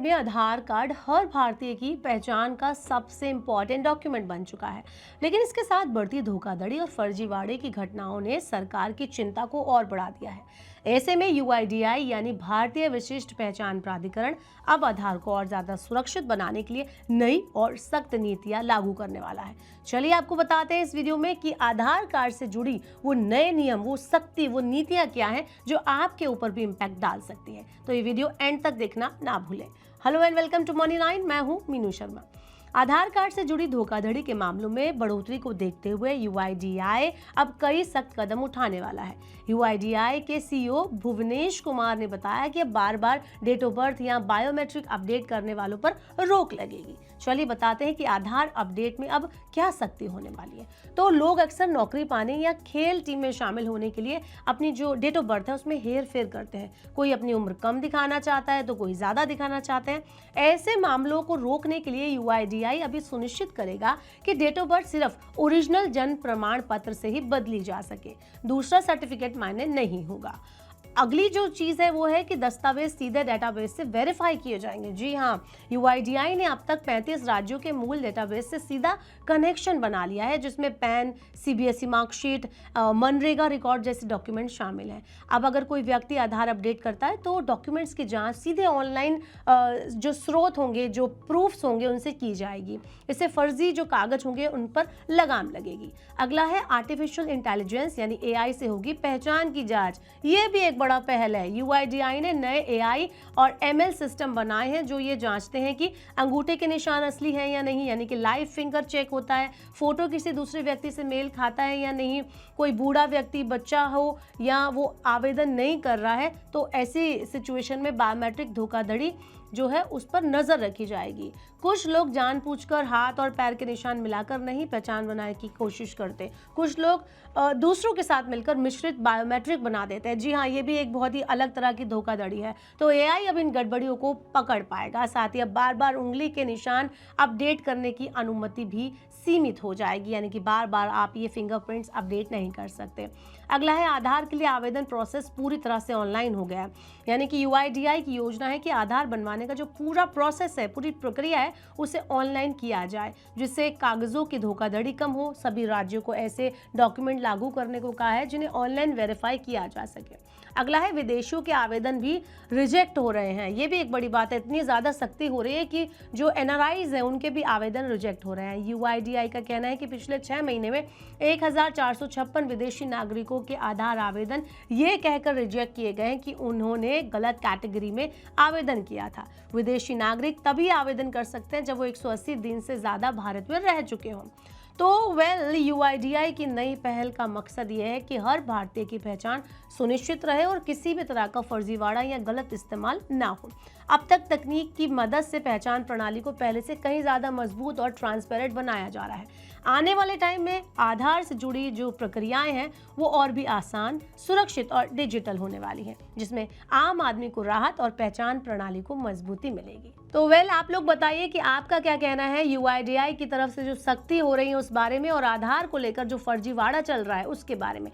में आधार कार्ड हर भारतीय की पहचान का सबसे इम्पोर्टेंट डॉक्यूमेंट बन चुका है, लेकिन इसके साथ बढ़ती धोखाधड़ी और फर्जीवाड़े की घटनाओं ने सरकार की चिंता को और बढ़ा दिया है। ऐसे में यूआईडीआई यानी भारतीय विशिष्ट पहचान प्राधिकरण अब आधार को और ज्यादा सुरक्षित बनाने के लिए नई और सख्त नीतियां लागू करने वाला है। चलिए आपको बताते हैं इस वीडियो में कि आधार कार्ड से जुड़ी वो नए नियम, वो सख्ती, वो नीतियां क्या हैं जो आपके ऊपर भी इम्पैक्ट डाल सकती है। तो ये वीडियो एंड तक देखना ना भूलें। Hello and welcome to Money 9, मैं हूं मीनू शर्मा। आधार कार्ड से जुड़ी धोखाधड़ी के मामलों में बढ़ोतरी को देखते हुए यूआईडीआई अब कई सख्त कदम उठाने वाला है। यूआईडीआई के सीईओ भुवनेश कुमार ने बताया कि अब बार बार डेट ऑफ बर्थ या बायोमेट्रिक अपडेट करने वालों पर रोक लगेगी। चलिए बताते हैं कि आधार अपडेट में अब क्या सख्ती होने वाली है। तो लोग अक्सर नौकरी पाने या खेल टीम में शामिल होने के लिए अपनी जो डेट ऑफ बर्थ है उसमें हेर फेर करते हैं। कोई अपनी उम्र कम दिखाना चाहता है तो कोई ज्यादा दिखाना चाहते हैं। ऐसे मामलों को रोकने के लिए यूआईडीआई अभी सुनिश्चित करेगा कि डेट ऑफ बर्थ सिर्फ ओरिजिनल जन्म प्रमाण पत्र से ही बदली जा सके, दूसरा सर्टिफिकेट मायने नहीं होगा। अगली जो चीज़ है वो है कि दस्तावेज सीधे डेटाबेस से वेरीफाई किए जाएंगे। जी हाँ, यूआईडीआई ने अब तक 35 राज्यों के मूल डेटाबेस से सीधा कनेक्शन बना लिया है, जिसमें pan, CBSE marksheet, MNREGA record जैसे डॉक्यूमेंट शामिल हैं। अब अगर कोई व्यक्ति आधार अपडेट करता है तो डॉक्यूमेंट्स की जांच सीधे ऑनलाइन जो स्रोत होंगे, जो प्रूफ्स होंगे, उनसे की जाएगी। इससे फर्जी जो कागज होंगे उन पर लगाम लगेगी। अगला है आर्टिफिशियल इंटेलिजेंस यानी एआई से होगी पहचान की जाँच। ये भी एक बड़ा पहल है। यूआईडीआई ने नए एआई और एमएल सिस्टम बनाए हैं जो ये जांचते हैं कि अंगूठे के निशान असली हैं या नहीं, यानी कि लाइव फिंगर चेक होता है, फोटो किसी दूसरे व्यक्ति से मेल खाता है या नहीं, कोई बूढ़ा व्यक्ति, बच्चा हो या वो आवेदन नहीं कर रहा है तो ऐसी सिचुएशन में बायोमेट्रिक धोखाधड़ी जो है उस पर नजर रखी जाएगी। कुछ लोग जानबूझकर हाथ और पैर के निशान मिलाकर नहीं पहचान बनाने की कोशिश करते, कुछ लोग दूसरों के साथ मिलकर मिश्रित बायोमेट्रिक बना देते हैं। जी हाँ, ये भी एक बहुत ही अलग तरह की धोखाधड़ी है। तो एआई अब इन गड़बड़ियों को पकड़ पाएगा। साथ ही अब बार बार उंगली के निशान अपडेट करने की अनुमति भी सीमित हो जाएगी, यानी कि बार बार आप ये फिंगरप्रिंट्स अपडेट नहीं कर सकते। अगला है आधार के लिए आवेदन प्रोसेस पूरी तरह से ऑनलाइन हो गया है, यानी कि यूआईडीआई की योजना है कि आधार बनवाने का जो पूरा प्रोसेस है, पूरी प्रक्रिया है, उसे ऑनलाइन किया जाए, जिससे कागजों की धोखाधड़ी कम हो। सभी राज्यों को ऐसे डॉक्यूमेंट लागू करने को कहा है जिन्हें ऑनलाइन वेरीफाई किया जा सके। अगला है विदेशियों के आवेदन भी रिजेक्ट हो रहे हैं। ये भी एक बड़ी बात है, इतनी ज़्यादा सख्ती हो रही है कि जो एनआरआईज हैं उनके भी आवेदन रिजेक्ट हो रहे हैं। यूआईडीआई का कहना है कि पिछले 6 महीने में 1456 विदेशी नागरिकों के आधार आवेदन ये कहकर रिजेक्ट किए गए हैं कि उन्होंने गलत कैटेगरी में आवेदन किया था। विदेशी नागरिक तभी आवेदन कर सकते हैं जब वो 180 दिन से ज़्यादा भारत में रह चुके हों। तो यूआईडीआई की नई पहल का मकसद ये है कि हर भारतीय की पहचान सुनिश्चित रहे और किसी भी तरह का फर्जीवाड़ा या गलत इस्तेमाल ना हो। अब तक तकनीक की मदद से पहचान प्रणाली को पहले से कहीं ज़्यादा मजबूत और ट्रांसपेरेंट बनाया जा रहा है। आने वाले टाइम में आधार से जुड़ी जो प्रक्रियाएं हैं वो और भी आसान, सुरक्षित और डिजिटल होने वाली हैं, जिसमें आम आदमी को राहत और पहचान प्रणाली को मजबूती मिलेगी। तो आप लोग बताइए कि आपका क्या कहना है यूआईडीआई की तरफ से जो सख्ती हो रही है उस बारे में, और आधार को लेकर जो फर्जीवाड़ा चल रहा है उसके बारे में।